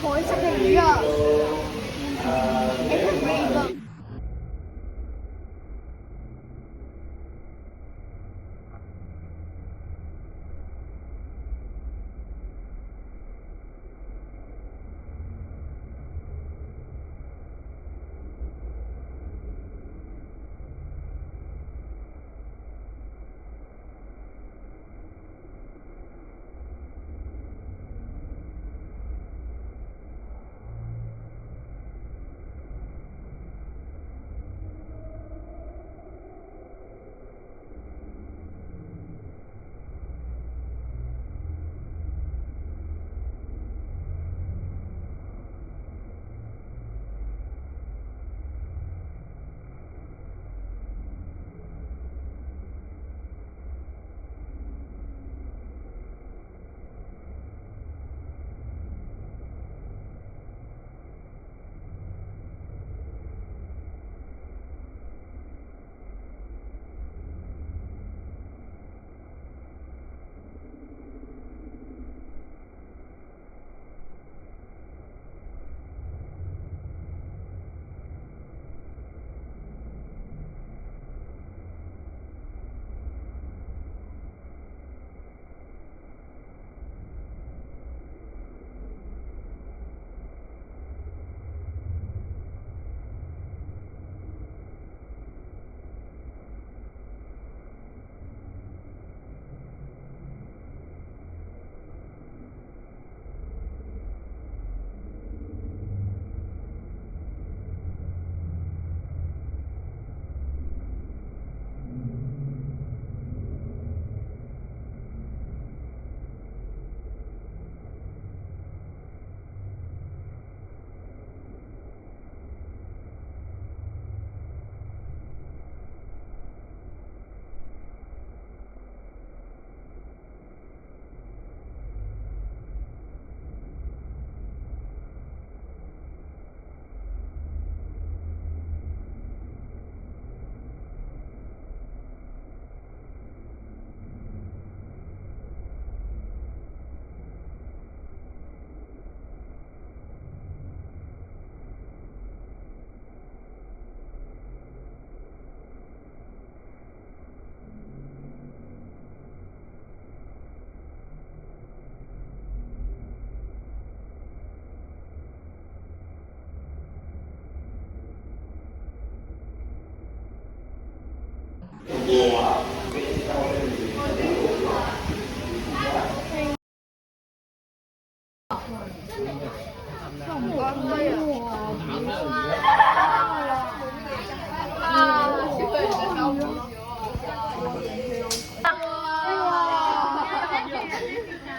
彩色嘅魚啊！It's a rainbow。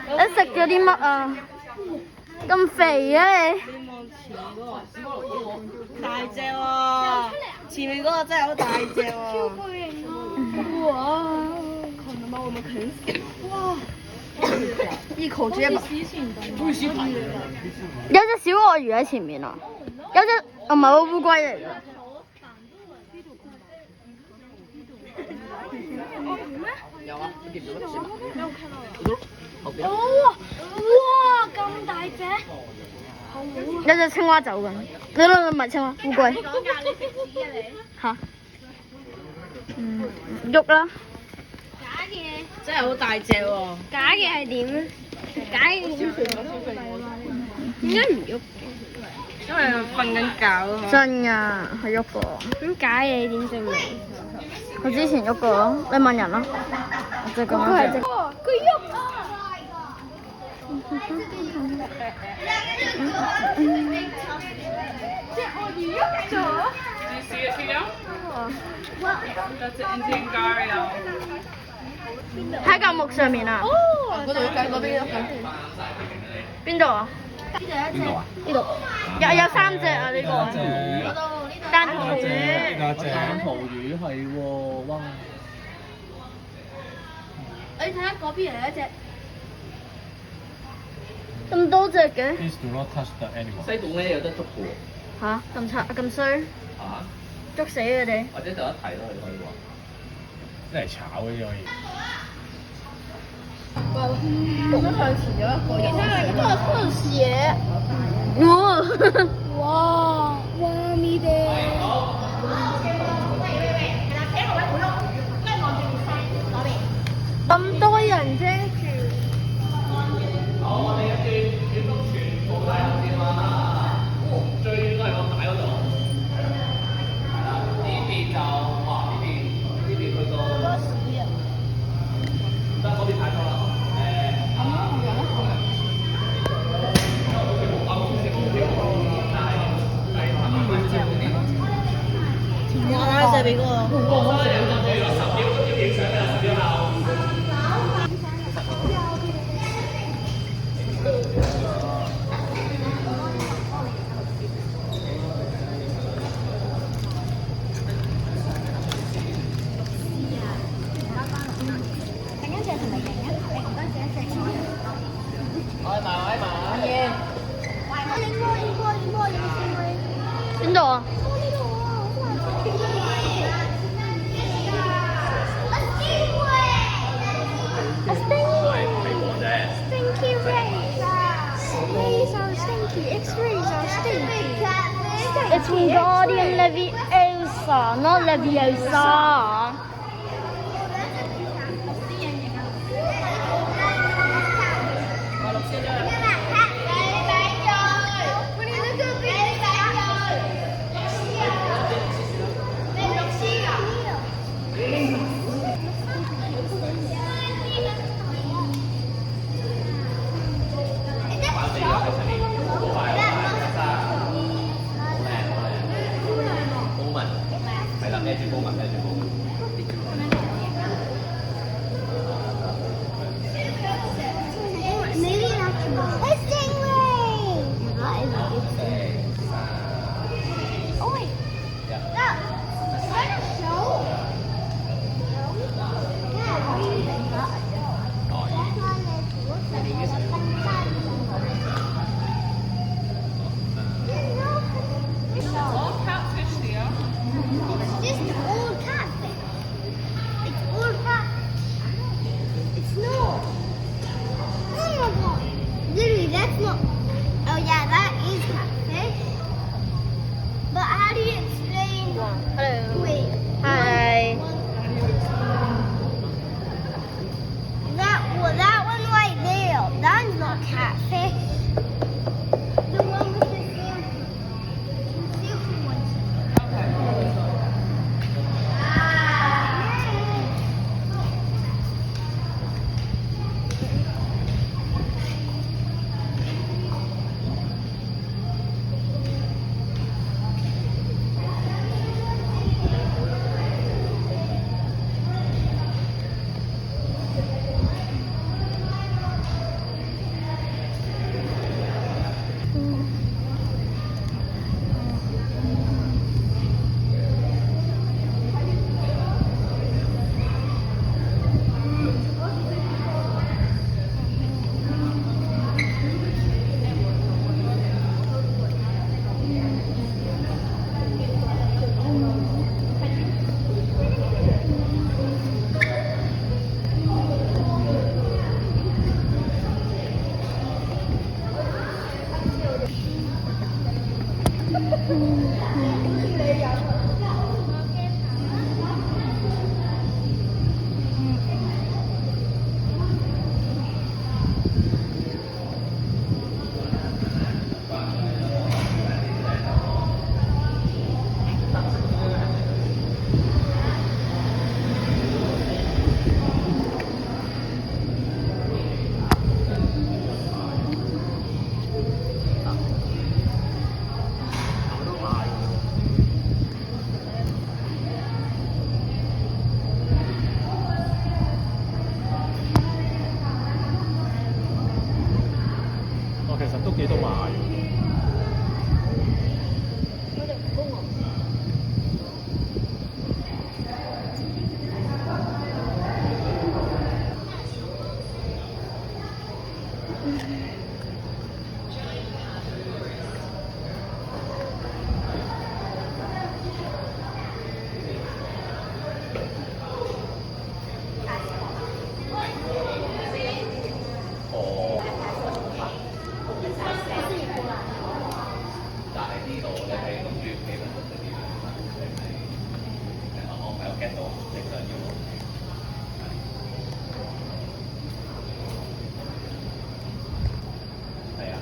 你食咗啲乜啊？咁肥啊你！大隻喎，前面嗰個真係好大隻喎。哇！可能把我们啃死！哇！一口直接把。有隻小鱷魚喺前面啊！有隻唔係個烏龜嚟㗎。有啊，你見唔到啊？哦！哇！咁大隻！有隻青蛙走緊，唔係青蛙，烏龜。嚇！喐啦！假嘅，真係好大隻喎。假嘅係點咧？假嘅點解唔喐？因為瞓緊覺啊嘛。真㗎，佢喐過。咁假嘢點證明？佢之前喐過咯，你問人啦。我就咁樣啫。佢喐啊！隻鱷魚喐咗。You see it, Tito? That's an Indian gharial. 喺嚿木上面啊！嗰度喺嗰邊咯。邊度啊？邊度啊？呢度有3隻啊！呢個單頭魚，單頭魚係喎，哇！你睇下嗰邊有一隻。咁多隻嘅 Please do not touch the animal。西貢咧有得捉嘅喎。嚇咁差咁衰，啊！捉死佢哋！或者就一睇咯，你可以話。真係炒嘅啫可以。咁樣向前有一個人。你睇下嗰個鞋。哇！哇哇咪哋。咁多人遮住。最應該係個大嗰度。係啦，呢邊就哇呢邊去到。唔得，嗰邊太多啦。哇！這邊個。邊度啊？Stinky rays. Rays are stinky. X-rays are stinky. It's Wingardium Leviosa, not Leviosa. Maybe that's a stingray. Oh wait. Look. Is that a show? All catfish here. It's just old catfish. It's old catfish. It's not. Oh my god. Literally, that's not. Oh yeah, that is catfish. But how do you explain? Hello. Wait. Hi. That one right there. That's not catfish. The one with the silky one. 知道你係諗住俾份工嗰啲，我唔係有 get 到你想要。係啊。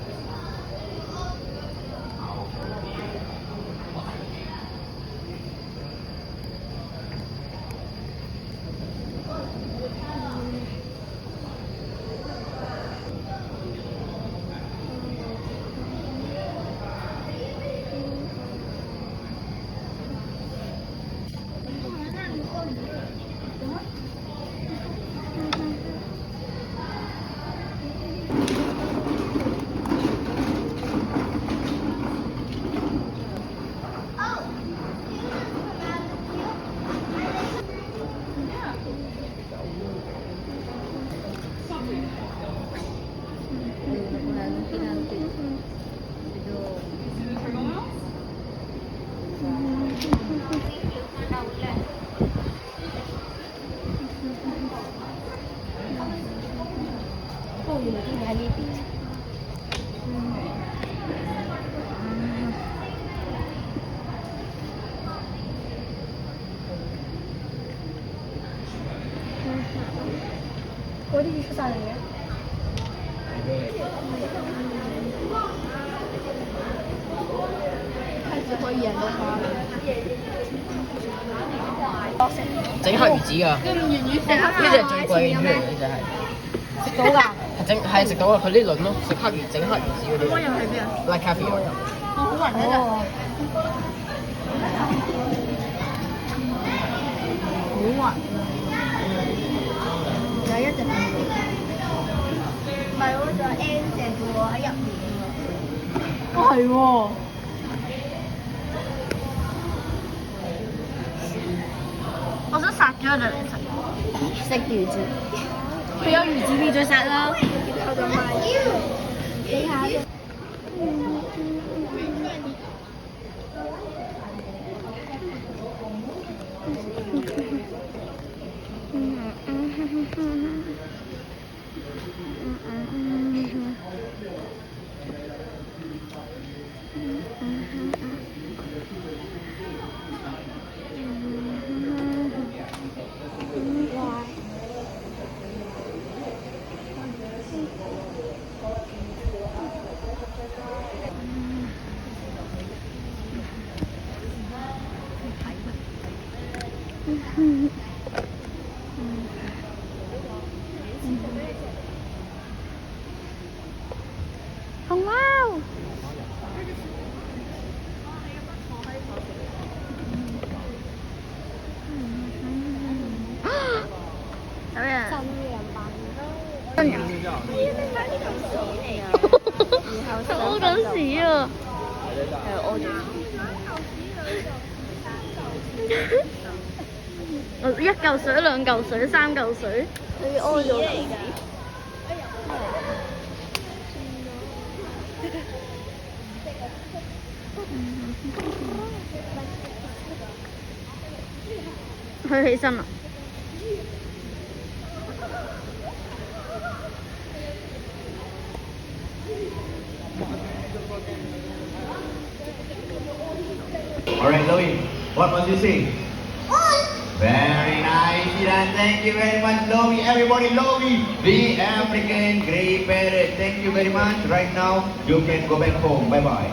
嗰啲出晒嚟嘅。開始可以贏到花啦。整黑魚子㗎，呢隻係最貴嘅魚嚟，呢隻係。食到㗎？係食到啊！佢呢輪咯，食黑魚整黑魚子嗰啲。又係咩啊 ？Like caviar。哦，好暈㗎咋。好暈。有一隻係。唔係喎，仲有 N 隻嘅喎喺入面喎。哦，係喎。我想殺咗佢嚟食。食魚子。佢有魚子你再殺啦。我就買。你下隻。熊貓。有人。真人。屙緊屎啊！係屙咗。一嚿水、兩嚿水、三嚿水。你屙咗嚟㗎？佢起身啦。All right, Louis, what must you sing? Very nice, Ilan. Thank you very much, Louis. Everybody, Louis, the African grey parrot. Thank you very much. Right now, you can go back home. Bye-bye.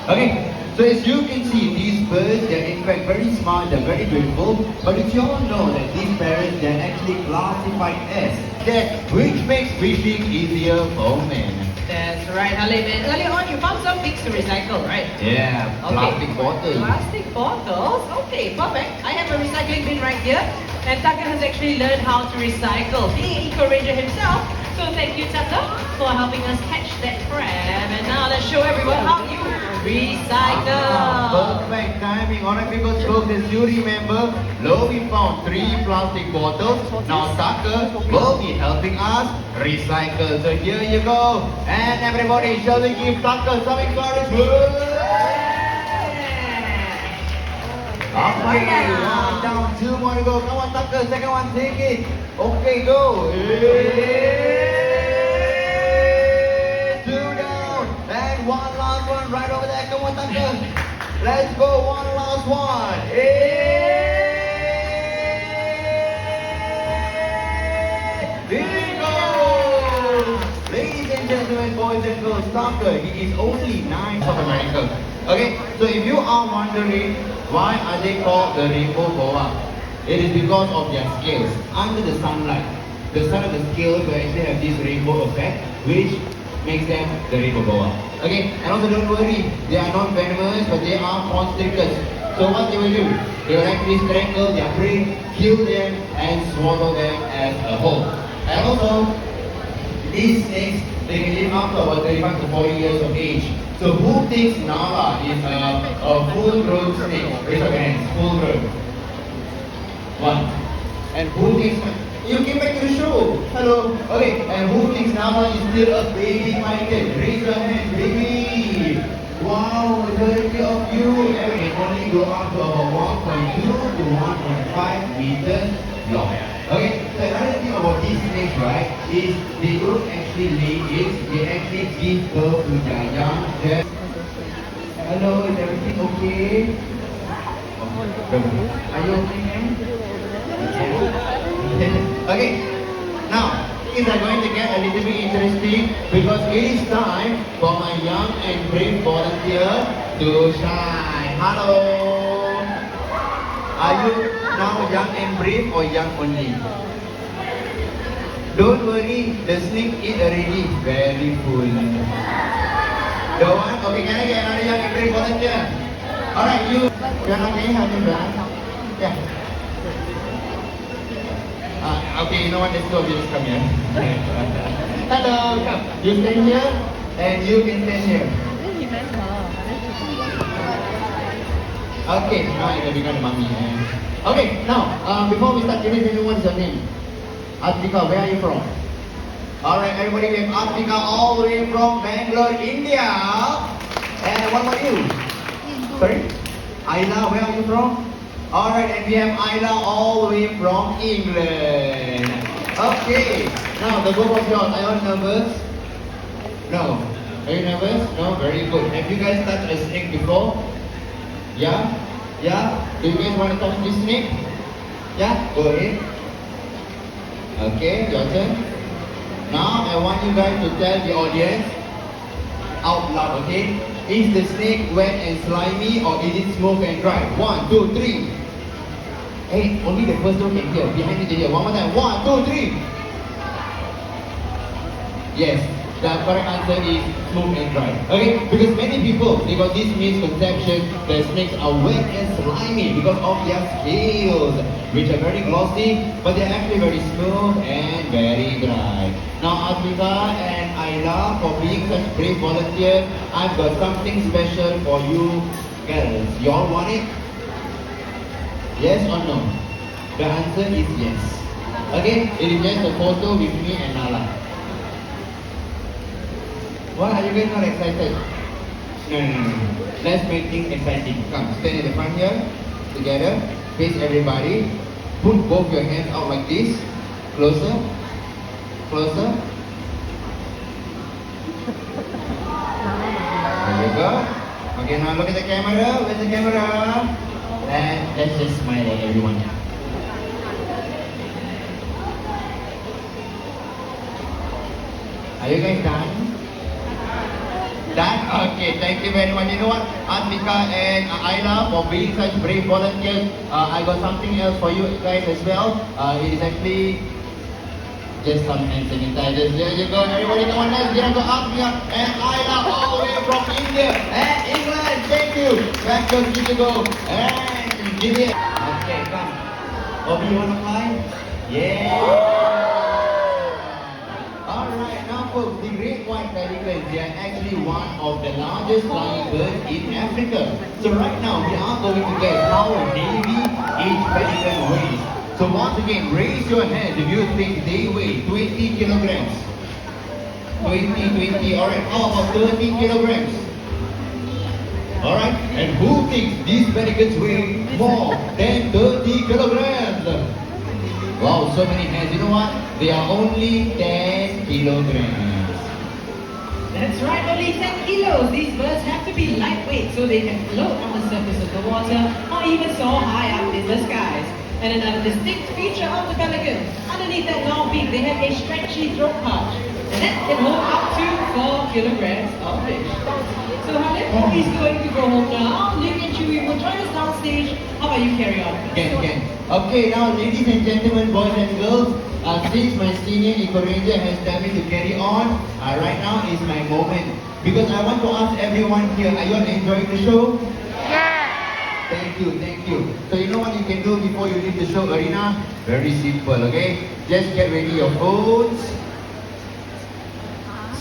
Okay, so as you can see, these birds, they're in fact very smart, they're very beautiful. But did you all know that these parrots, they're actually classified as that, which makes fishing easier for men. That's right, Halim. And earlier on, you found some things to recycle, right? Yeah, Okay. plastic bottles. Plastic bottles? Okay, perfect. I have a recycling bin right here. And Tucker has actually learned how to recycle, being an eco-ranger himself. So thank you, Tucker, for helping us catch that crab. And now let's show everyone how you recycle. Perfect timing. Alright, because folks, as you remember, Louis found 3 plastic bottles. Now Tucker will be helping us recycle. So here you go. And everybody, shall we give Tucker some encouragement? Okay, one down, 2 more to go. Come on, Tucker, second one, take it. Okay, go. 2 down. Tucker. Let's go one last one. Here we go. Ladies and gentlemen, boys and girls, Tucker, he is only 9 of America. Okay, so if you are wondering why are they called the rainbow boa, it is because of their scales. Under the sunlight, the sun of the scales will actually have this rainbow effect, which makes them the rainbow boa. Okay, and also don't worry, they are not venomous, but they are constrictors. So what they will do? They will actually strangle their prey, kill them, and swallow them as a whole. And also, these snakes, they can live up to about 35 to 40 years of age. So who thinks Nala is a full-grown snake? Raise your hands, full-grown. One. And who thinks... You came back to the show. Hello. Okay. And who thinks Nala is still a baby python? Raise your hand, baby. Wow, majority of you can only go up to about 1.2 to 1.5 meters long. Okay. So another thing about these snakes, right, is they don't actually lay eggs. They actually give birth to their young. Hello, is everything okay? Are you okay, ma'am? Okay, now things are going to get a little bit interesting because it is time for my young and brave volunteer to shine. Hello! Are you now young and brave or young only? Don't worry, the snake is already very full. The one? Okay, can I get another young and brave volunteer? Alright, you. Can I have you back? Yeah. Okay, you know what? Let's go. You just come here. Hello, come. You stand here, and you can stand here. Okay, now I can become the mummy. Okay, now before we start, can you tell me what's your name? Atvika, where are you from? Alright, everybody, we have Atvika all the way from Bangalore, India. And what about you? Sorry? Ayla, where are you from? Alright, and we have Ayla all the way from England. Okay, now the both of you, are you nervous? No. Are you nervous? No? Very good. Have you guys touched a snake before? Yeah? Yeah? Do you guys want to touch this snake? Yeah? Go ahead. Okay, your turn. Now I want you guys to tell the audience out loud, okay? Is the snake wet and slimy or is it smooth and dry? 1, 2, 3. Hey, only the first one can hear. Behind you can hear. One more time. 1, 2, 3. Yes, the correct answer is smooth and dry. Okay, because many people, they got this misconception that snakes are wet and slimy because of their scales, which are very glossy, but they're actually very smooth and very dry. Now, Atvika and Ayla, for being such brave volunteers, I've got something special for you girls. You all want it? Yes or no? The answer is yes. Okay, it is just a photo with me and Nala. Why are you guys not excited? No. Let's make things exciting. Come, stand in the front here, together, face everybody. Put both your hands out like this. Closer. Closer. There you go. Okay, now look at the camera. Where's the camera? And let's just smile at everyone. Are you guys done? Done? Okay, thank you very much. You know what? Atvika and Ayla, for being such brave volunteers, I got something else for you guys as well. It is actually just some hand sanitizers. There you go. Everybody, come on, let's get to Atvika and Ayla all the way from India and England. Thank you. Back to go. And give it. Okay, come. Bobby, you want to fly? Yeah. Alright, now folks, the great white pelicans, they are actually one of the largest flying birds in Africa. So right now, we are going to guess how heavy each pelican weighs. So once again, raise your hand if you think they weigh 20 kilograms. 20, alright, how about 30 kilograms? Alright, and who thinks these pelicans weigh more than 30 kilograms? Wow, so many hands. You know what? They are only 10 kilograms. That's right, only 10 kilograms. flamingos, these birds have to be lightweight so they can float on the surface of the water or even soar high up in the skies. And another distinct feature of the pelican, underneath that long beak, they have a stretchy throat pouch. And that can hold up to 4 kilograms of fish. So Hamid is going to go home now. Luke and Chewie will join us downstage. How about you carry on? Can. Okay, now ladies and gentlemen, boys and girls, since my senior Eco Ranger has told me to carry on, right now is my moment. Because I want to ask everyone here, are you all enjoying the show? Thank you. So you know what you can do before you leave the show arena? Very simple, okay? Just get ready your phones.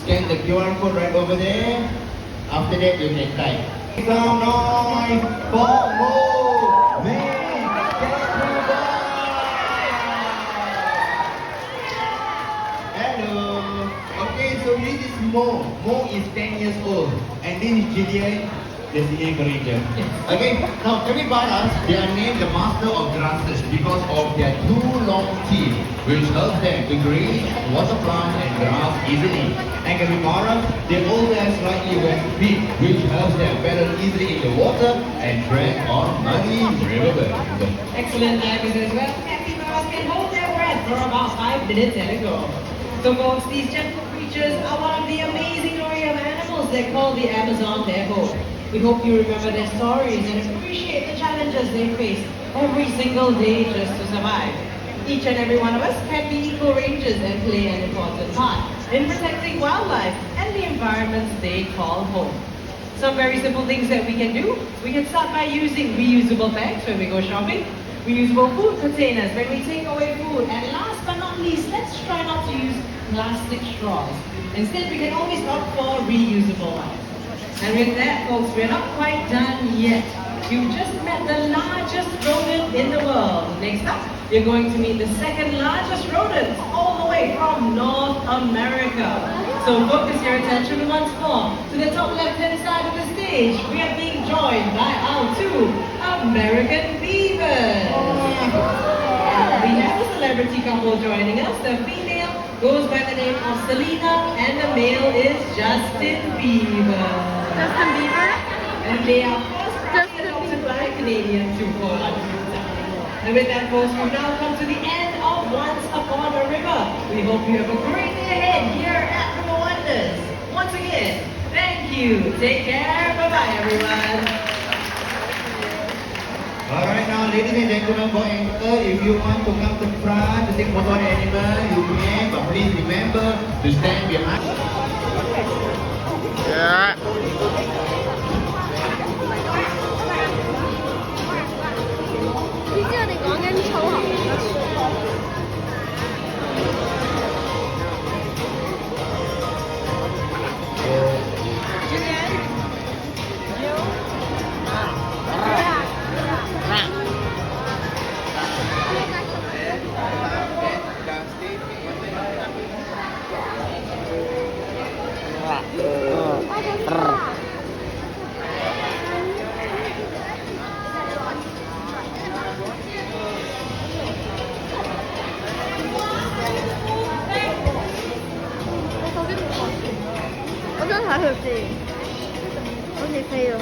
Scan the QR code right over there. After that, you can type. Sound noise for Mo. Hello. Okay, so this is Mo. Mo is 10 years old. And this is Jillian, the senior Ranger. Okay, now capybaras, they are named the master of grasses because of their 2 long teeth, which helps them to graze water plants and grass easily. And capybaras, they also have slightly wet feet, which helps them paddle easily in the water and tread on muddy riverbeds. Excellent divers as well. Capybaras can hold their breath for about 5 minutes at a go. So folks, these gentle creatures are one of the amazing array of animals that call the Amazon their home. We hope you remember their stories and appreciate the challenges they face every single day just to survive. Each and every one of us can be Eco Rangers and play an important part in protecting wildlife and the environments they call home. Some very simple things that we can do. We can start by using reusable bags when we go shopping, reusable food containers when we take away food, and last but not least, let's try not to use plastic straws. Instead, we can always opt for reusable ones. And with that, folks, we're not quite done yet. You've just met the largest rodent in the world. Next up, you're going to meet the second largest rodents all the way from North America. So focus your attention once more to the top left-hand side of the stage. We are being joined by our 2 American beavers. We have a celebrity couple joining us. The female goes by the name of Selena and the male is Justin Bieber. Justin Bieber? And they are first adopted by a Canadian to Poland. And with that, folks, we've now come to the end of Once Upon a River. We hope you have a great day ahead here at River Wonders. Once again, thank you. Take care. Bye-bye, everyone. Alright, now ladies and gentlemen, boy and girl, if you want to come to front to take photo of the animal, you can, but please remember to stand behind. Yeah. 呢啲我哋講緊粗口。我想睇佢飛，好似飛咗去。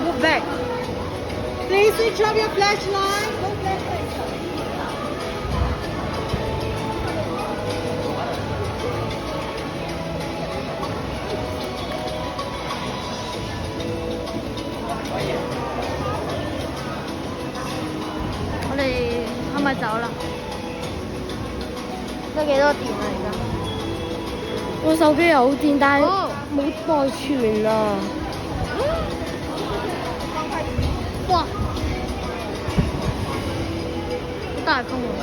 Move back. Please switch off your flashlight.我哋係咪走啦？得幾多電啊？而家？我手機有電，但係冇內存啊！哇！好大風啊！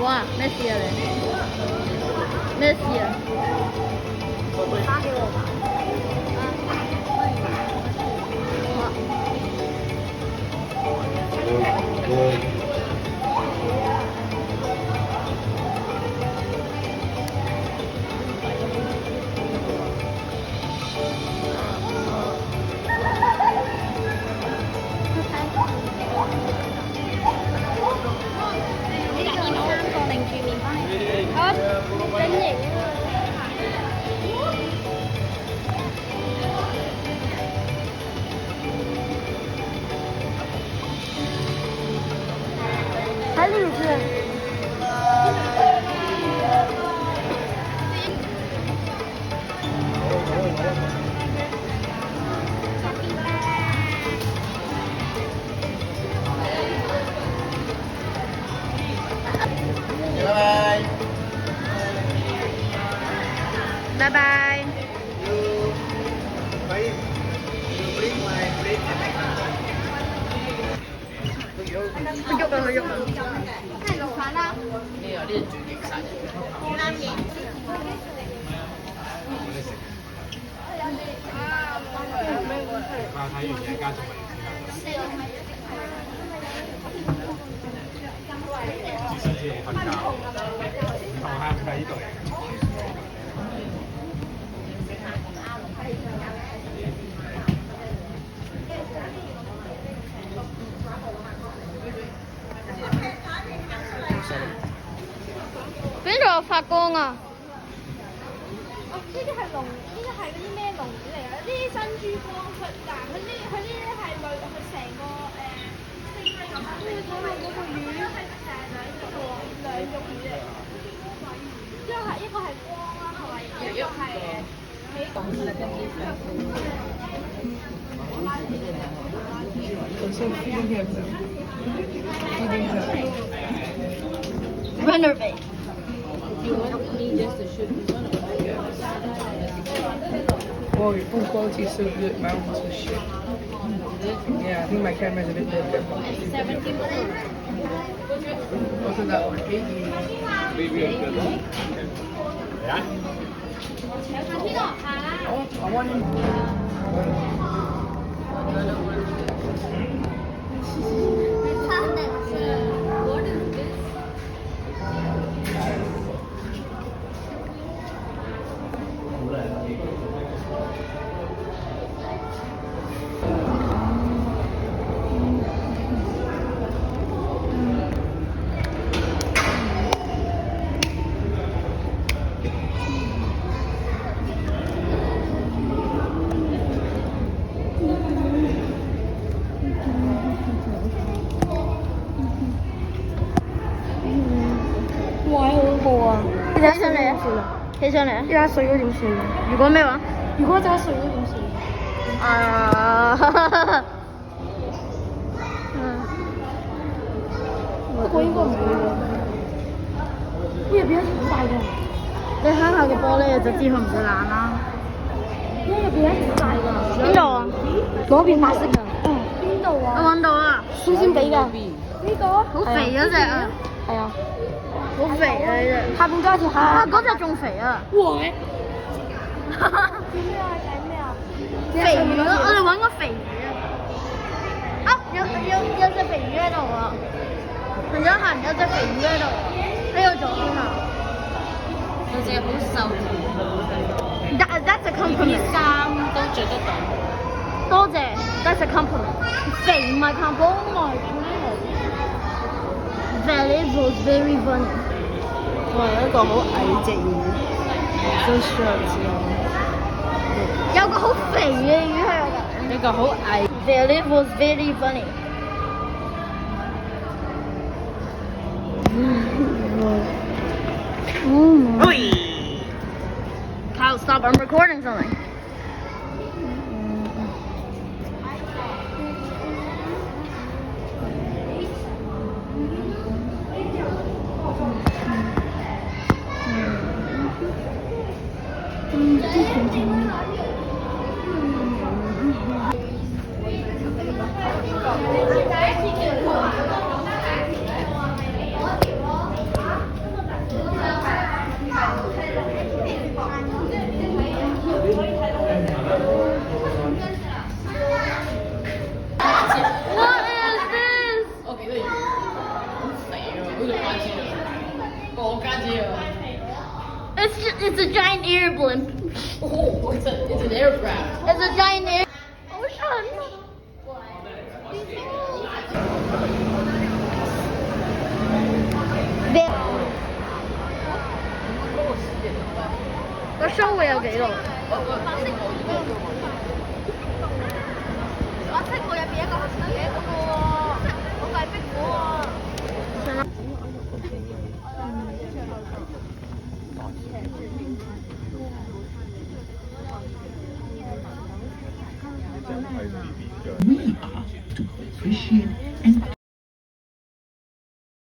啊？咩事啊你？咩事啊？發給我吧。还荔枝。拜拜。佢喐啊！佢喐啊！係龍飯啦。呢個最勁晒。啱嘅。睇完嘢加仲未自身先瞓覺，唔同下唔喺呢度嚟。邊度有發光啊？哦，呢啲係龍，呢啲係嗰啲咩龍嚟啊？呢啲珍珠光出㗎，佢呢係類，佢成個星輝咁。嗰個魚係兩種魚嚟，一個係光啦，係咪？一個係Renovate. Oh, your phone quality is so good. My one's so shit. Yeah, I think my camera's a bit better. What's that one? 80. Yeah? Oh, I want him. 起上嚟啊！起上嚟啊！加水嗰點算啊？如果咩話？如果加水嗰點算？不過應該唔會喎。呢入邊好大㗎。你睇下個玻璃就知佢唔會爛啦。呢入邊好大㗎。邊度啊？嗰邊白色㗎。邊度我啊？揾到啦，酸酸地㗎。呢個？好肥嗰隻啊！係啊。好肥啊呢隻。下邊加條啊，嗰隻仲肥啊！喂！肥魚咯，我哋揾個肥魚啊！啊，有隻肥魚喺度啊！行咗行有隻肥魚喺度，喺我左邊啊！有隻好瘦， That's a compliment。衫都着得到。多謝 ，That's a compliment。肥唔係 compliment，我係 That was very funny。我係一個好矮隻魚，都 short 有個好肥嘅魚喺我隔離。一個好矮。That was very funny。Kyle, stop! I'm recording something. It's a giant air blimp. Oh, it's an aircraft. It's a giant air. Ocean.個 show 會有幾耐？我識我入邊一個黑色嘅嗰個喎，嗰個係壁虎喎。We are to appreciate and